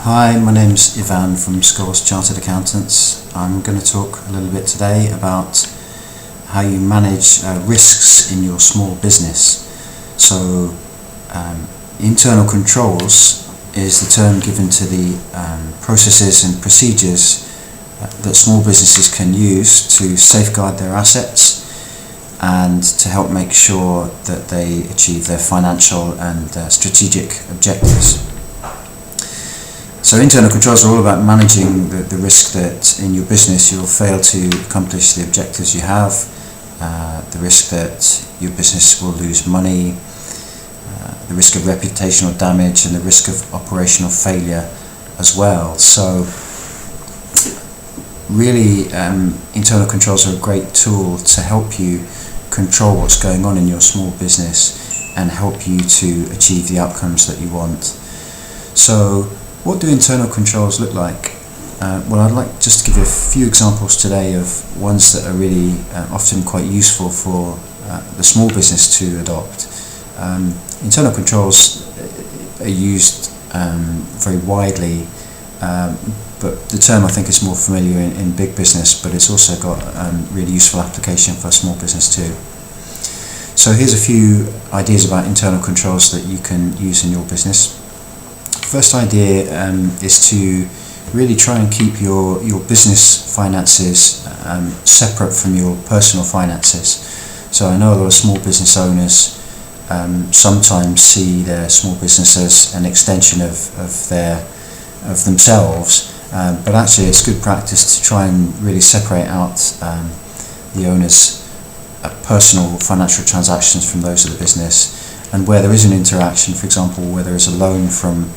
Hi, my name's Ivan from Scholes Chartered Accountants. I'm going to talk a little bit today about how you manage risks in your small business. So, internal controls is the term given to the processes and procedures that small businesses can use to safeguard their assets and to help make sure that they achieve their financial and strategic objectives. So internal controls are all about managing the risk that in your business you'll fail to accomplish the objectives you have, the risk that your business will lose money, the risk of reputational damage, and the risk of operational failure as well. So really internal controls are a great tool to help you control what's going on in your small business and help you to achieve the outcomes that you want. So what do internal controls look like? Well, I'd like just to give you a few examples today of ones that are really often quite useful for the small business to adopt. Internal controls are used very widely, but the term I think is more familiar in big business, but it's also got really useful application for small business too. So here's a few ideas about internal controls that you can use in your business. First idea is to really try and keep your business finances separate from your personal finances. So I know a lot of small business owners sometimes see their small business as an extension of themselves, but actually it's good practice to try and really separate out the owner's personal financial transactions from those of the business, and where there is an interaction, for example where there is a loan from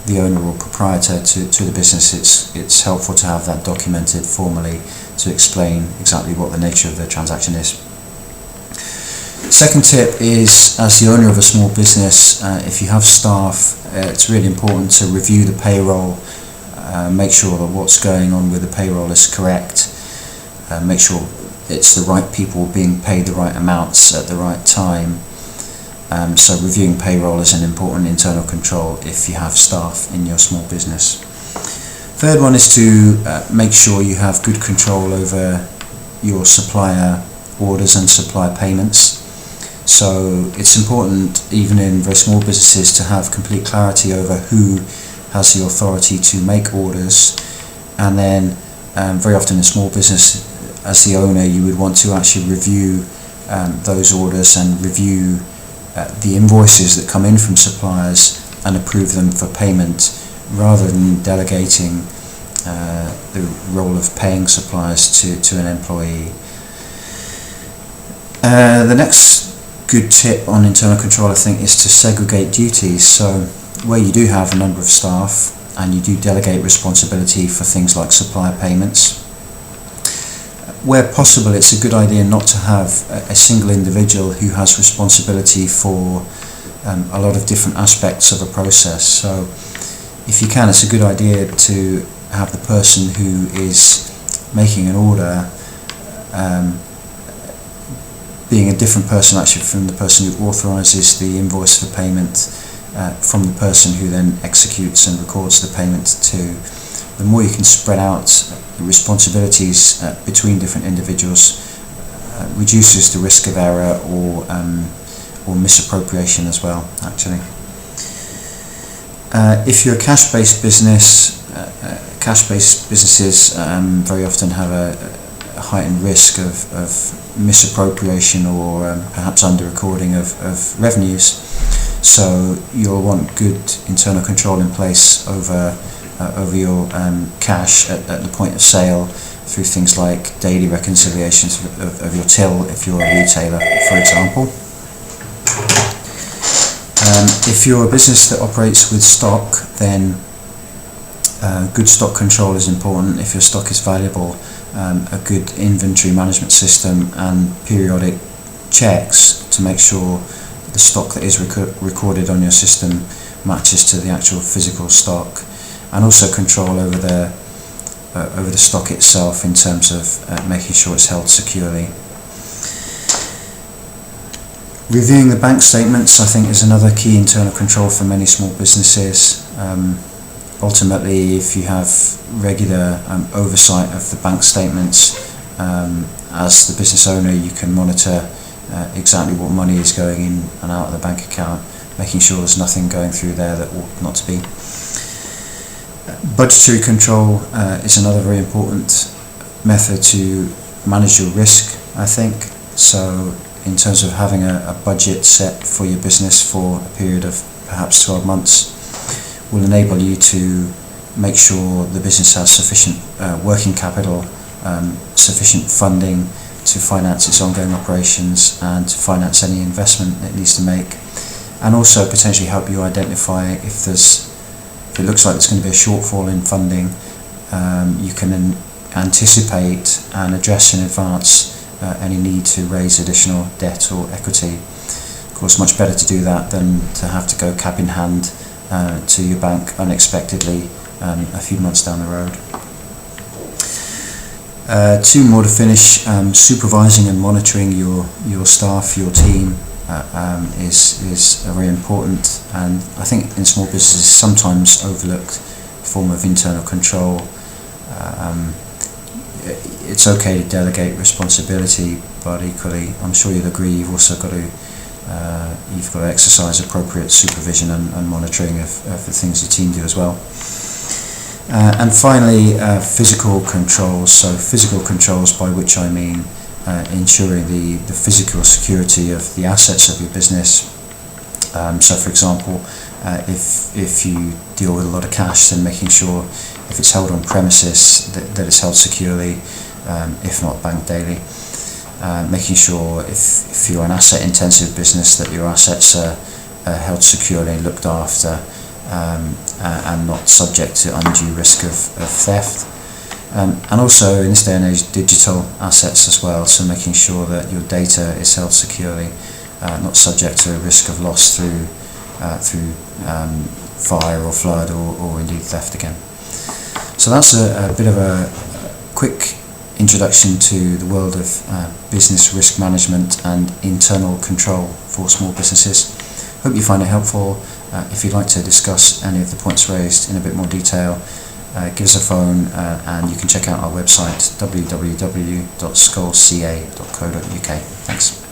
the owner or proprietor to the business, it's helpful to have that documented formally to explain exactly what the nature of the transaction is. Second tip is, as the owner of a small business, if you have staff, it's really important to review the payroll, make sure that what's going on with the payroll is correct, make sure it's the right people being paid the right amounts at the right time. So reviewing payroll is an important internal control if you have staff in your small business. Third one is to make sure you have good control over your supplier orders and supplier payments. So it's important, even in very small businesses, to have complete clarity over who has the authority to make orders, and then very often in small business, as the owner, you would want to actually review those orders and review the invoices that come in from suppliers and approve them for payment, rather than delegating the role of paying suppliers to an employee. The next good tip on internal control, I think, is to segregate duties. So where you do have a number of staff and you do delegate responsibility for things like supplier payments, where possible it's a good idea not to have a single individual who has responsibility for a lot of different aspects of a process. So if you can, it's a good idea to have the person who is making an order being a different person actually from the person who authorises the invoice for payment, from the person who then executes and records the payment to. The more you can spread out the responsibilities between different individuals, reduces the risk of error or misappropriation as well, actually. If you're a cash-based business, cash-based businesses very often have a heightened risk of misappropriation or perhaps under-recording of revenues. So you'll want good internal control in place over your cash at the point of sale, through things like daily reconciliations of your till if you're a retailer, for example. If you're a business that operates with stock, then good stock control is important. If your stock is valuable, a good inventory management system and periodic checks to make sure the stock that is recorded on your system matches to the actual physical stock, and also control over the stock itself in terms of making sure it's held securely. Reviewing the bank statements, I think, is another key internal control for many small businesses. ultimately, if you have regular oversight of the bank statements, as the business owner, you can monitor exactly what money is going in and out of the bank account, making sure there's nothing going through there that ought not to be. Budgetary control is another very important method to manage your risk, I think. So in terms of having a budget set for your business for a period of perhaps 12 months will enable you to make sure the business has sufficient working capital, sufficient funding to finance its ongoing operations and to finance any investment it needs to make, and also potentially help you identify if it looks like there's going to be a shortfall in funding. You can anticipate and address in advance any need to raise additional debt or equity. Of course, much better to do that than to have to go cap in hand to your bank unexpectedly a few months down the road. Two more to finish. Supervising and monitoring your staff, your team is very important, and I think in small businesses sometimes overlooked form of internal control. It's okay to delegate responsibility, but equally, I'm sure you'll agree, you've also got to exercise appropriate supervision and monitoring of the things your team do as well. And finally, physical controls. So physical controls, by which I mean ensuring the physical security of the assets of your business. So for example, if you deal with a lot of cash, then making sure if it's held on premises that it's held securely, if not banked daily. Making sure if you're an asset intensive business that your assets are held securely and looked after, and not subject to undue risk of theft. And also in this day and age, digital assets as well, so making sure that your data is held securely, not subject to risk of loss through fire or flood or indeed theft again. So that's a bit of a quick introduction to the world of business risk management and internal control for small businesses. Hope you find it helpful. If you'd like to discuss any of the points raised in a bit more detail, give us a phone and you can check out our website www.skolca.co.uk. Thanks.